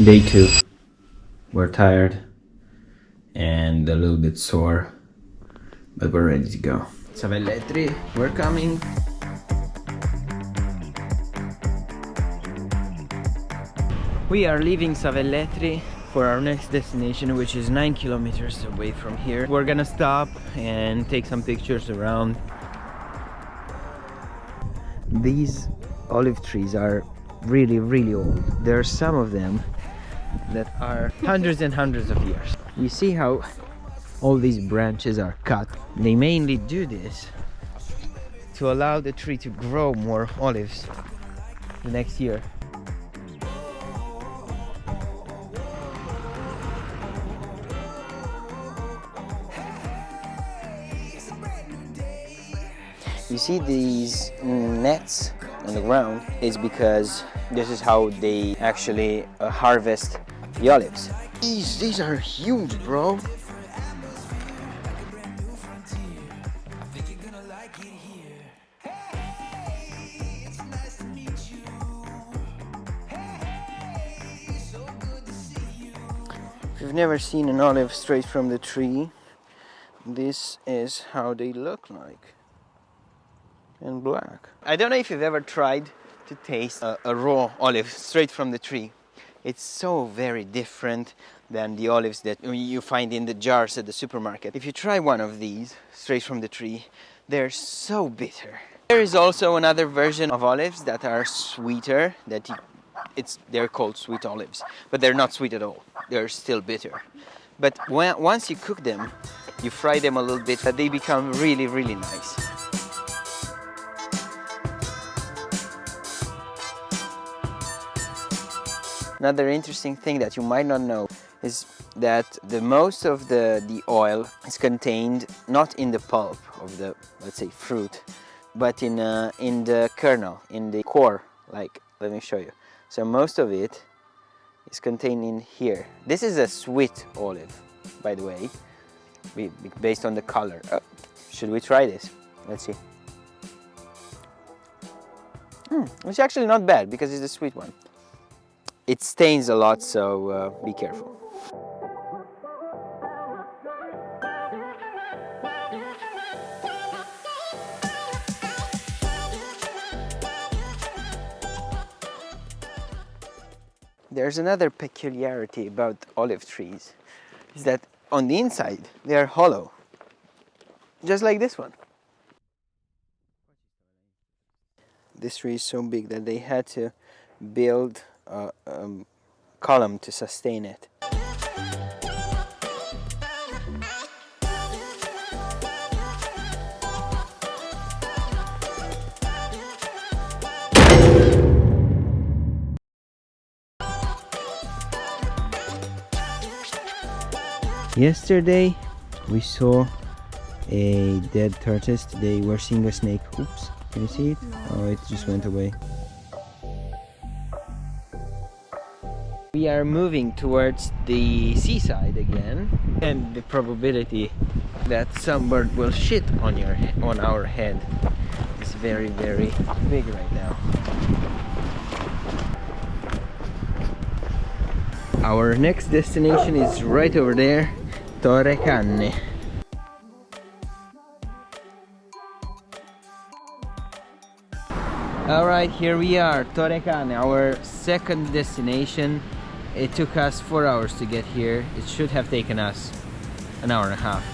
Day 2. We're tired and a little bit sore, but we're ready to go. Savelletri, we're coming. We are leaving Savelletri for our next destination, which is 9 kilometers away from here. We're gonna stop and take some pictures around. These olive trees are really old. There are some of them that are hundreds and hundreds of years. You see how all these branches are cut? They mainly do this to allow the tree to grow more olives the next year. You see these nets on the ground is because this is how they actually harvest the olives. These are huge, bro. If you've never seen an olive straight from the tree, this is how they look like. And black. I don't know if you've ever tried to taste a raw olive straight from the tree. It's so very different than the olives that you find in the jars at the supermarket. If you try one of these straight from the tree, they're so bitter. There is also another version of olives that are sweeter, they're called sweet olives, but they're not sweet at all. They're still bitter. But once you cook them, you fry them a little bit, they become really nice. Another interesting thing that you might not know is that the most of the oil is contained not in the pulp of the, let's say, fruit, but in the kernel, in the core. Like, let me show you. So most of it is contained in here. This is a sweet olive, by the way, based on the color. Oh, should we try this? Let's see. It's actually not bad because it's a sweet one. It stains a lot, so be careful. There's another peculiarity about olive trees, is that on the inside they are hollow, just like this one. This tree is so big that they had to build a column to sustain it. Yesterday we saw a dead tortoise. Today we're seeing a snake. Oops, can you see it? Oh, it just went away. We are moving towards the seaside again, and the probability that some bird will shit on our head is very big right now. Our next destination is right over there, Torre Canne. Alright, here we are, Torre Canne, our second destination. It took us 4 hours to get here. It should have taken us an hour and a half.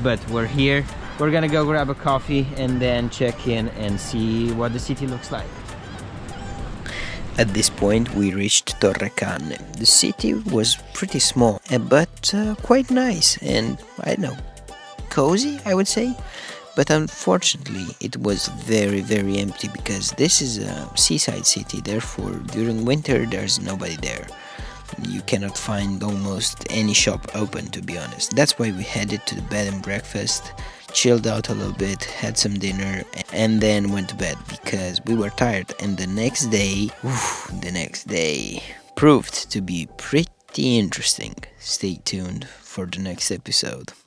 But we're here. We're gonna go grab a coffee and then check in and see what the city looks like. At this point we reached Torre Canne. The city was pretty small, but quite nice and, I don't know, cozy, I would say. But unfortunately it was very empty because this is a seaside city, therefore during winter there's nobody there. You cannot find almost any shop open, to be honest. That's why we headed to the bed and breakfast, chilled out a little bit, had some dinner, and then went to bed because we were tired. And the next day proved to be pretty interesting. Stay tuned for the next episode.